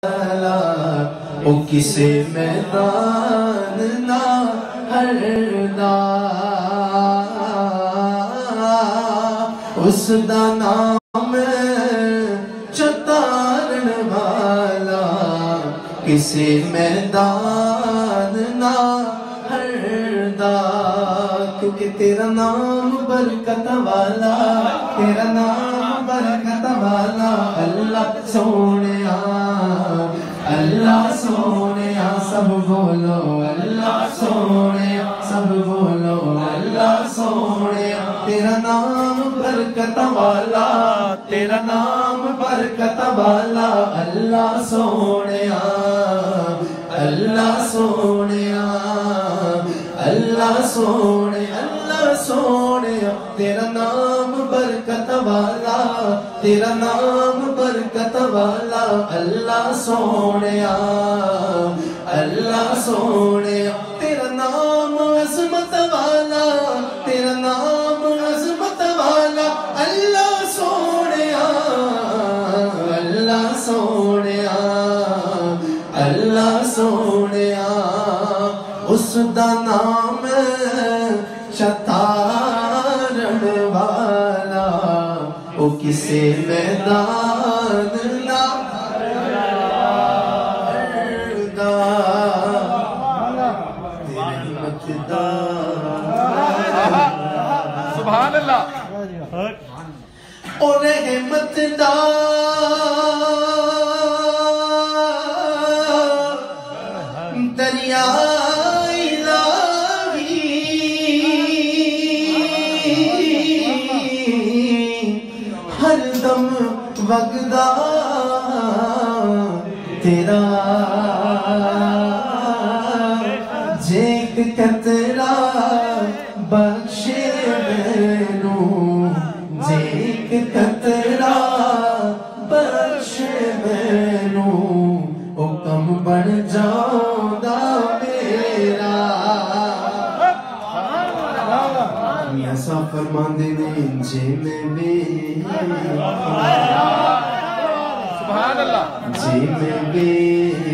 ओ किसे मैदान ना हरदा उस दा नाम चतारण वाला किसे मैदान ना हरदा क्योंकि तेरा नाम बरकत वाला तेरा नाम बरकत वाला अल्लाह सोनिया सब बोलो अल्लाह सोनिया सब बोलो अल्लाह सोनिया तेरा नाम बरकत वाला तेरा नाम बरकत वाला अल्लाह सोनिया अल्लाह सोनिया अल्लाह सोनिया तेरा नाम बरकत वाला तेरा नाम बरकत वाला अल्लाह सोनिया तेरा नाम अज़मत वाला तेरा नाम अज़मत वाला अल्लाह सोनिया अल्लाह सोनिया उस दा नाम चतारण वाला ओ किसे मैदान ना हरदा तेरी मकदार सुभान अल्लाह और रहमतदार दरिया हरदम वगदा तेरा जेक कतरा बख्शे मैनू जेक कतरा बख्शे मैनू ओ कम बन जाऊंदा मेरा मियां साहब फरमांदे ने जे मैं सुभान अल्लाह जे मैं बेखा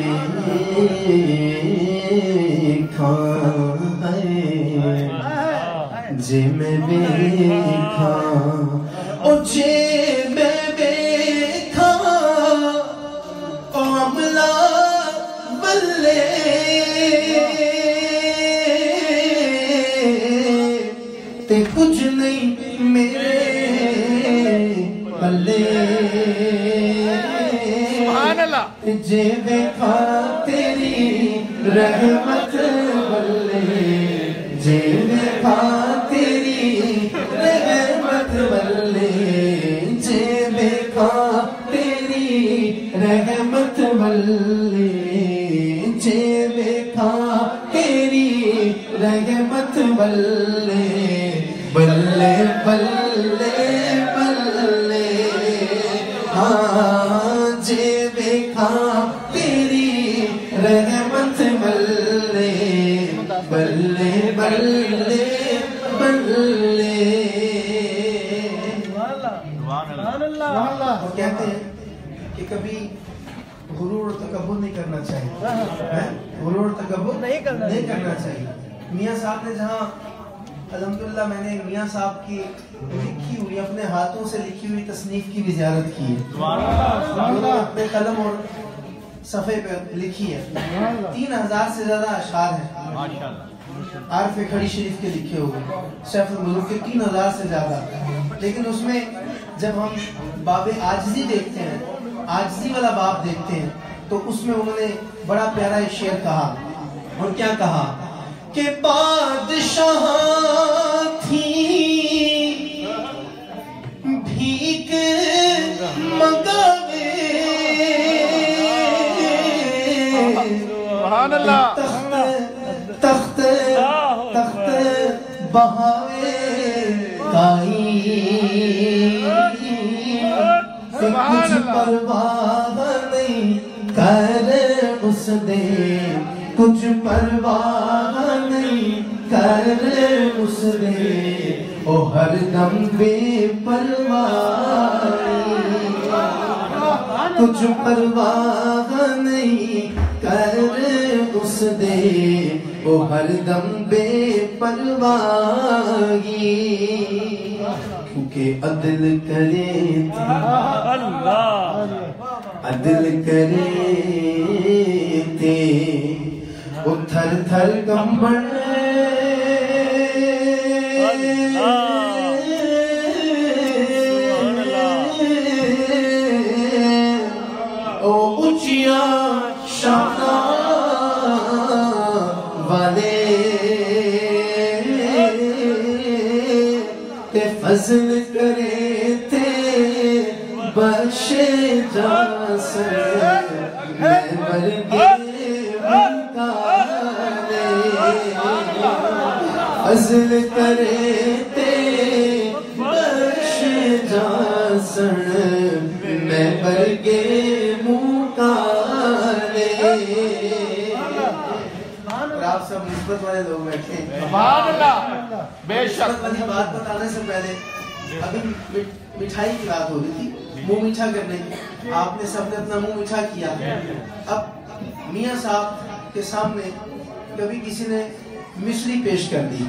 जे मैं बेखा ओ जे मैं बेखा ओ अमला बल्ले ते कुछ नहीं मेरे बल्ले जे देखा तेरी रहमत बल्ले जे देखा तेरी रहमत बल्ले जे देखा तेरी रहमत बल्ले जे देखा तेरी रहमत बल्ले बल्ले बल्ले बल्ले हाँ जे देखा तेरी रहमत बल्ले बल्ले बल्ले बल्ले और कहते हैं कि कभी गुरूर और तकब्बुर नहीं करना चाहिए गुरूर और तकब्बुर नहीं करना चाहिए मियाँ साहब ने जहाँ अल्हम्दुलिल्लाह मैंने मियाँ साहब की लिखी हुई अपने हाथों से लिखी हुई तसनीफ की भी ज़ियारत की है अपने कलम और सफ़े पे लिखी है 3000 से ज्यादा अशार है आरफ खड़ी शरीफ के लिखे हुए सैफुल मुल्क के 3000 से ज्यादा लेकिन उसमें जब हम बाबे आजिज़ी देखते हैं आजिज़ी वाला बाब देखते हैं तो उसमें उन्होंने बड़ा प्यारा एक शेर कहा और क्या कहा कि बादशाह थी भीख मंगावे तख्त तख्त बहावे काई कुछ परवाह नहीं कर उस दे कुछ परवाह नहीं कर उसने ओ हर दम बेपरवाह कुछ परवाह दस दे वो हरदम बेपरवाही, क्योंकि अदल करे अदल करे ते वो थर थर कंबन ओ ऊंचिया शाना वाले ते फजल करे ते बख्शे जा मैं मरगे मुकाले, फजल करे ते बख्शे जा मैं मरगे मुकाले। आप सब निस्बत वाले लोग बैठे हैं। सुभान अल्लाह। बेशक वाली बात बताने से पहले अभी मिठाई की बात हो रही थी, मुंह मीठा करने की। आपने सबने अपना मुंह मीठा किया। अब मियां साहब के सामने कभी किसी ने मिश्री पेश कर दी।